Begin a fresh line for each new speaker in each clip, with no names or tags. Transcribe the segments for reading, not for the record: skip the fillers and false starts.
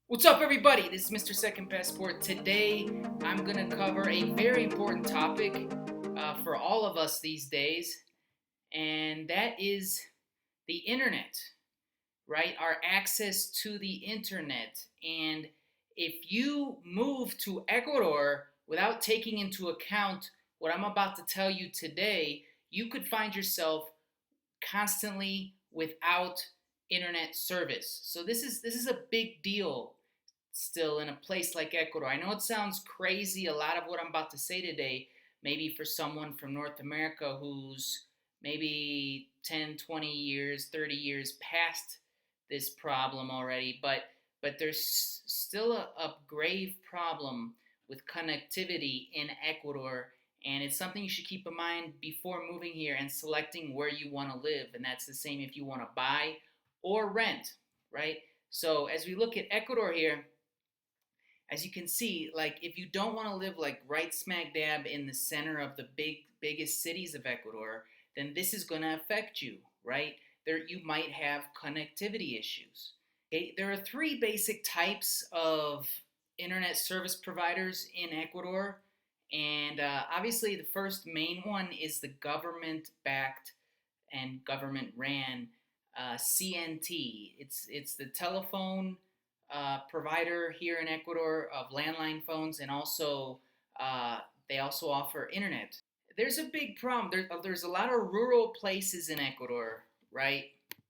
What's up, everybody? This is Mr. Second Passport. Today, I'm going to cover a very important topic for all of us these days, and that is the internet, right? Our access to the internet. And if you move to Ecuador without taking into account what I'm about to tell you today, you could find yourself constantly without internet service. So this is a big deal still in a place like Ecuador. I know it sounds crazy, a lot of what I'm about to say today, maybe for someone from North America who's maybe 10, 20 years, 30 years past this problem already, but there's still a grave problem with connectivity in Ecuador, and it's something you should keep in mind before moving here and selecting where you want to live. And that's the same if you want to buy or rent, right? So as we look at Ecuador here, as you can see, like if you don't want to live like right smack dab in the center of the biggest cities of Ecuador, then this is going to affect you, right? There you might have connectivity issues. Okay, there are three basic types of internet service providers in Ecuador, and obviously the first main one is the government-backed and government-ran CNT. It's the telephone provider here in Ecuador of landline phones, and also they also offer internet. There's a big problem. There's a lot of rural places in Ecuador, right?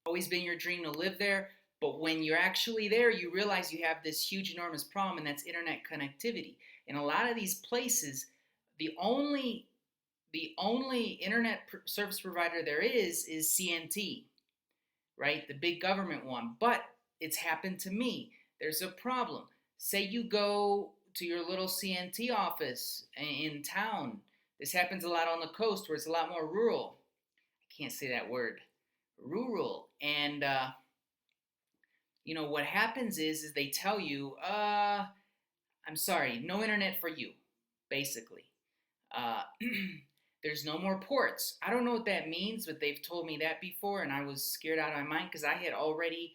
Always been your dream to live there, but when you're actually there, you realize you have this huge, enormous problem, and that's internet connectivity. In a lot of these places, the only internet service provider there is CNT, right? The big government one. But it's happened to me. There's a problem. Say you go to your little CNT office in town. This happens a lot on the coast where it's a lot more rural. I can't say that word. Rural. And what happens is they tell you, I'm sorry, no internet for you, basically. Uh, there's no more ports. I don't know what that means, but they've told me that before, and I was scared out of my mind because I had already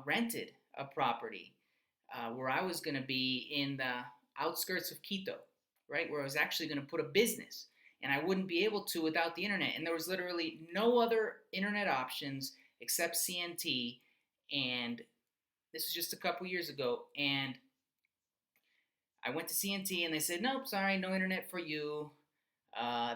rented a property where I was going to be in the outskirts of Quito, right, where I was actually going to put a business, and I wouldn't be able to without the internet. And there was literally no other internet options except CNT, and this was just a couple years ago, and I went to CNT and they said, nope, sorry, no internet for you.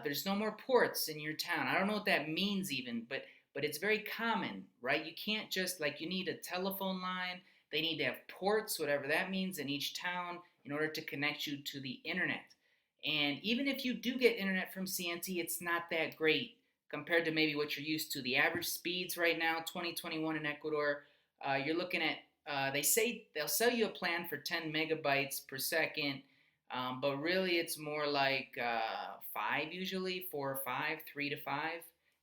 There's no more ports in your town. I don't know what that means even, but it's very common, right? You can't just like you need a telephone line. They need to have ports, whatever that means, in each town in order to connect you to the internet. And even if you do get internet from CNT, it's not that great compared to maybe what you're used to. The average speeds right now, 2021 in Ecuador, you're looking at they say they'll sell you a plan for 10 megabytes per second, but really it's more like five usually, 4 or 5, 3 to 5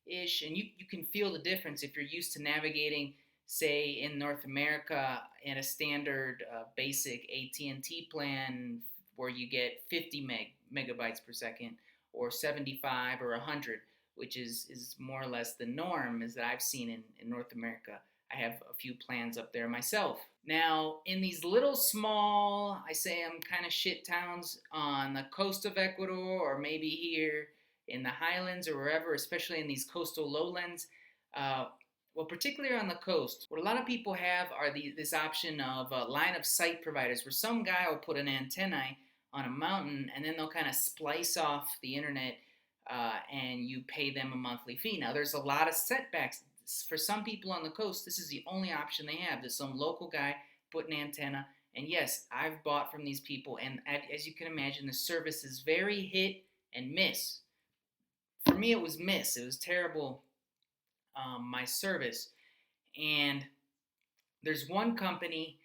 ish, and you can feel the difference if you're used to navigating, say, in North America in a standard basic AT&T plan where you get 50 megabytes per second, or 75 or 100, which is more or less the norm as that I've seen in North America. I have a few plans up there myself. Now, in these little small, I say I'm kind of shit towns on the coast of Ecuador, or maybe here in the highlands or wherever, especially in these coastal lowlands, uh, well, particularly on the coast, what a lot of people have are this option of line of sight providers, where some guy will put an antenna on a mountain and then they'll kind of splice off the internet and you pay them a monthly fee. Now, there's a lot of setbacks. For some people on the coast, this is the only option they have. There's some local guy put an antenna, and yes, I've bought from these people, and as you can imagine, the service is very hit and miss. For me, it was miss. It was terrible, my service. And there's one company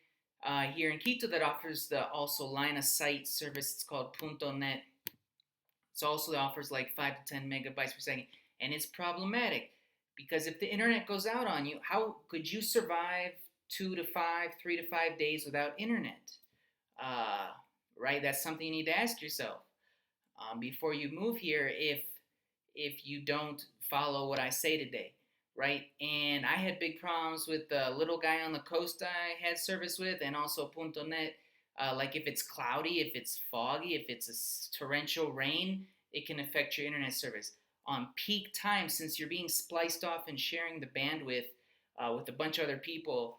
here in Quito that offers the also line of sight service. It's called Punto Net. It also offers like 5 to 10 megabytes per second, and it's problematic because if the internet goes out on you, how could you survive 2 to 5, 3 to 5 days without internet? Uh, right? That's something you need to ask yourself before you move here if you don't follow what I say today, right? And I had big problems with the little guy on the coast I had service with, and also Punto Net. Like if it's cloudy, if it's foggy, if it's a torrential rain, it can affect your internet service. On peak time, since you're being spliced off and sharing the bandwidth with a bunch of other people,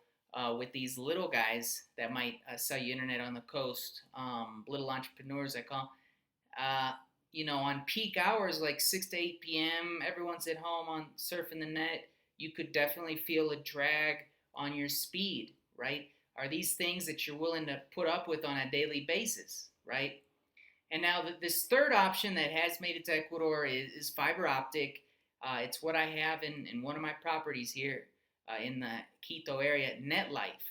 with these little guys that might sell you internet on the coast, little entrepreneurs, I call. Uh, on peak hours like 6 to 8 p.m., everyone's at home on surfing the net. You could definitely feel a drag on your speed, right? Are these things that you're willing to put up with on a daily basis, right? And now this third option that has made it to Ecuador is fiber optic. It's what I have in one of my properties here in the Quito area, NetLife.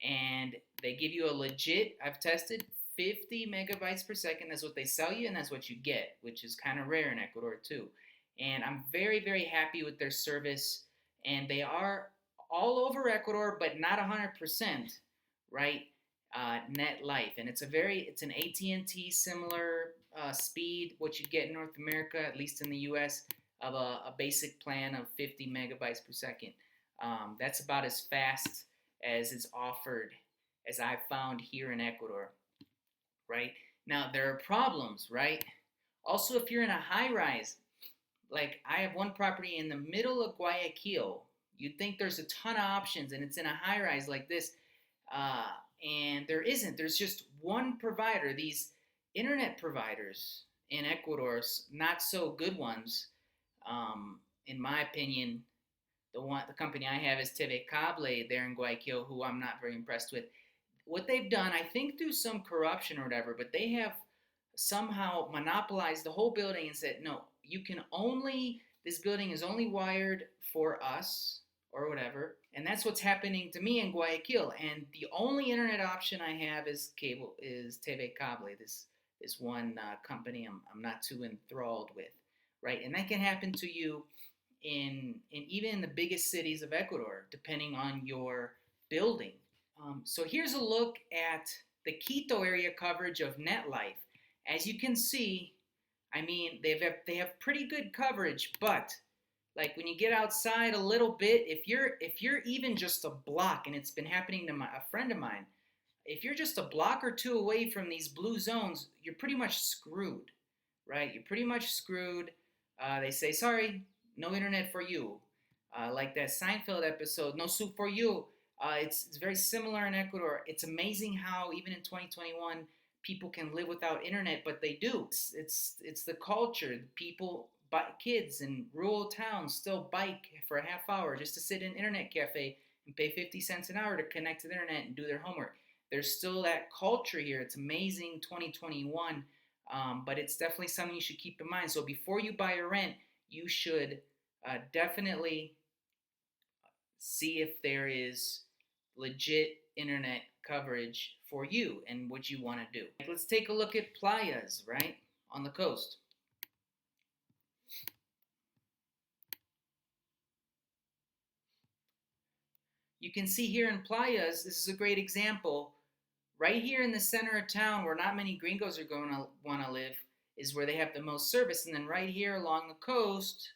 And they give you a legit, I've tested, 50 megabytes per second. That's what they sell you, and that's what you get, which is kind of rare in Ecuador too. And I'm very, very happy with their service. And they are all over Ecuador, but not 100%, right? Net life, and it's an AT&T similar speed what you get in North America, at least in the U.S., of a basic plan of 50 megabytes per second. That's about as fast as is offered as I've found here in Ecuador, right? Now, there are problems, right? Also, if you're in a high rise, like I have one property in the middle of Guayaquil, you'd think there's a ton of options and it's in a high rise like this. Uh, and there isn't. There's just one provider. These internet providers in Ecuador, not so good ones, in my opinion. The company I have is TV Cable there in Guayaquil, who I'm not very impressed with. What they've done, I think through some corruption or whatever, but they have somehow monopolized the whole building and said, no, this building is only wired for us or whatever. And that's what's happening to me in Guayaquil. And the only internet option I have is TV Cable, this one company I'm not too enthralled with, right? And that can happen to you in even in the biggest cities of Ecuador, depending on your building. So here's a look at the Quito area coverage of NetLife. As you can see, I mean, they have pretty good coverage, but like when you get outside a little bit, if you're even just a block, and it's been happening to a friend of mine, if you're just a block or two away from these blue zones, you're pretty much screwed, right? You're pretty much screwed. They say, sorry, no internet for you. Like that Seinfeld episode, no soup for you. It's very similar in Ecuador. It's amazing how even in 2021 people can live without internet, but they do. It's the culture. People, kids in rural towns still bike for a half hour just to sit in an internet cafe and pay 50 cents an hour to connect to the internet and do their homework. There's still that culture here. It's amazing 2021, but it's definitely something you should keep in mind. So before you buy or rent, you should definitely see if there is legit internet coverage for you and what you want to do. Let's take a look at playas, right, on the coast. You can see here in playas, this is a great example. Right here in the center of town where not many gringos are going to want to live is where they have the most service. And then right here along the coast,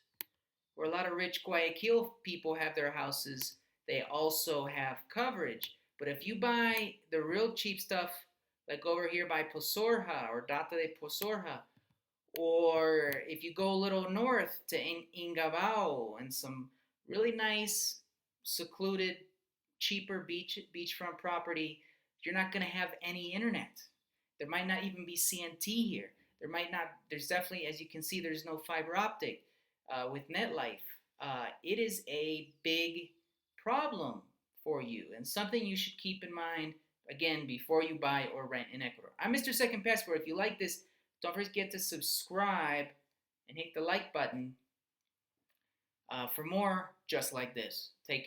where a lot of rich Guayaquil people have their houses, they also have coverage. But if you buy the real cheap stuff, like over here by Posorja or Data de Posorja, or if you go a little north to Ingabao and some really nice, secluded, cheaper beachfront property, you're not going to have any internet. There might not even be CNT here. There's definitely, as you can see, there's no fiber optic with NetLife. It is a big problem for you and something you should keep in mind, again, before you buy or rent in Ecuador. I'm Mr. Second Passport. If you like this, don't forget to subscribe and hit the like button for more just like this. Take care.